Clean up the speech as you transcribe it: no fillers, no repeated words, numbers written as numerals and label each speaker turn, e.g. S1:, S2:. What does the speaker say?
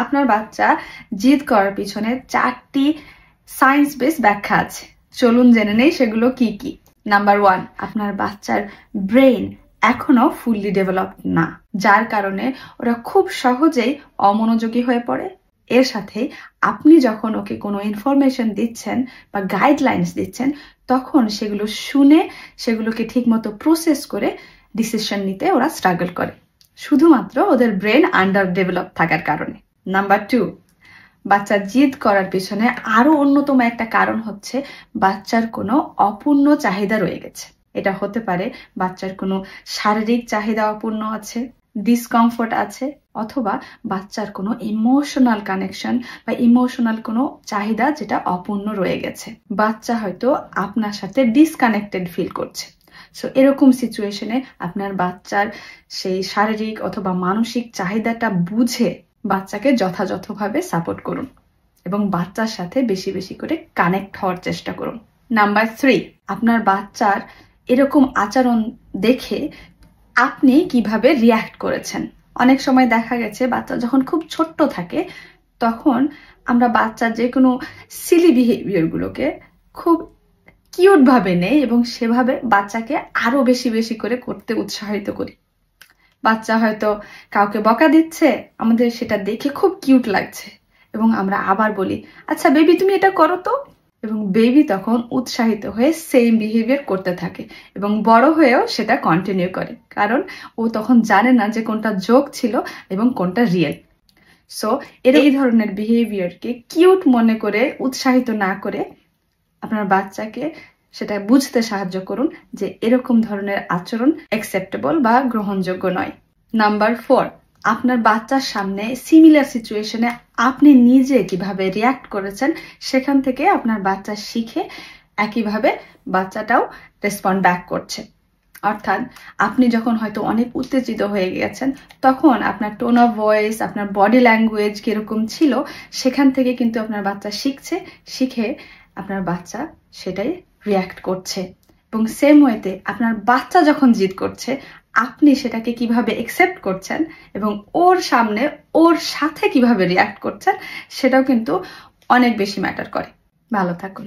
S1: আপনার বাচ্চা জিদ করার পিছনে 4টি সায়েন্স বেস ব্যাখ্যা আছে, চলুন জেনে নেই সেগুলো কি কি। নাম্বার 1, আপনার বাচ্চার ব্রেন এখনো ফুললি ডেভেলপড না, যার কারণে ওরা খুব সহজেই অমনোযোগী হয়ে পড়ে। এর সাথে আপনি যখন ওকে কোনো ইনফরমেশন দিচ্ছেন বা গাইডলাইন্স দিচ্ছেন, তখন সেগুলো শুনে সেগুলোকে ঠিকমতো প্রসেস করে ডিসিশন নিতে ওরা স্ট্রাগল করে, শুধুমাত্র ওদের ব্রেন আন্ডার ডেভেলপ থাকার কারণে। নাম্বার 2, বাচ্চা জিদ করার পিছনে আরো অন্যতম একটা কারণ হচ্ছে বাচ্চার কোনো অপূর্ণ চাহিদা রয়ে গেছে। এটা হতে পারে বাচ্চার কোনো শারীরিক চাহিদা অপূর্ণ আছে, ডিসকমফোর্ট আছে, অথবা বাচ্চার কোনো ইমোশনাল কানেকশন বা ইমোশনাল কোনো চাহিদা যেটা অপূর্ণ রয়ে গেছে। বাচ্চা হয়তো আপনার সাথে ডিসকানেক্টেড ফিল করছে। সো এরকম সিচুয়েশনে আপনার বাচ্চার সেই শারীরিক অথবা মানসিক চাহিদাটা বুঝে বাচ্চাকে যথাযথভাবে সাপোর্ট করুন এবং বাচ্চার সাথে বেশি বেশি করে কানেক্ট হওয়ার চেষ্টা করুন। নাম্বার 3, আপনার বাচ্চার এরকম আচরণ দেখে আপনি কিভাবে রিয়াক্ট করেছেন। অনেক সময় দেখা গেছে বাচ্চা যখন খুব ছোট্ট থাকে তখন আমরা বাচ্চার যে কোনো সিলি বিহেভিয়ার গুলোকে খুব কিউট ভাবে নেই এবং সেভাবে বাচ্চাকে আরো বেশি বেশি করে করতে উৎসাহিত করি। বাচ্চা হয়তো কাউকে বকা দিচ্ছে, আমাদের সেটা দেখে খুব কিউট লাগছে এবং আমরা আবার বলি, আচ্ছা বেবি তুমি এটা করো তো, এবং বেবি তখন উৎসাহিত হয়ে সেম বিহেভিয়ার করতে থাকে এবং বড় হয়েও সেটা কন্টিনিউ করে, কারণ ও তখন জানে না যে কোনটা জোক ছিল এবং কোনটা রিয়েল। সো এই ধরনের বিহেভিয়ারকে কিউট মনে করে উৎসাহিত না করে আপনার বাচ্চাকে সেটা বুঝতে সাহায্য করুন যে এরকম ধরনের আচরণ অ্যাকসেপ্টেবল বা গ্রহণযোগ্য নয়। নাম্বার 4, আপনার বাচ্চার সামনে সিমিলার সিচুয়েশনে আপনি নিজে কিভাবে রিয়াক্ট করেছেন সেখান থেকে আপনার বাচ্চা শিখে একইভাবে বাচ্চাটাও রেসপন্ড ব্যাক করছে। অর্থাৎ আপনি যখন হয়তো অনেক উত্তেজিত হয়ে গেছেন তখন আপনার টোন অফ ভয়েস, আপনার বডি ল্যাঙ্গুয়েজ কিরকম ছিল সেখান থেকে কিন্তু আপনার বাচ্চা শিখে আপনার বাচ্চা সেটাই রিয়াক্ট করছে। এবং সেম ওয়েতে আপনার বাচ্চা যখন জিদ করছে আপনি সেটাকে কিভাবে একসেপ্ট করছেন এবং ওর সামনে ওর সাথে কিভাবে রিয়াক্ট করছেন সেটাও কিন্তু অনেক বেশি ম্যাটার করে। ভালো থাকুন।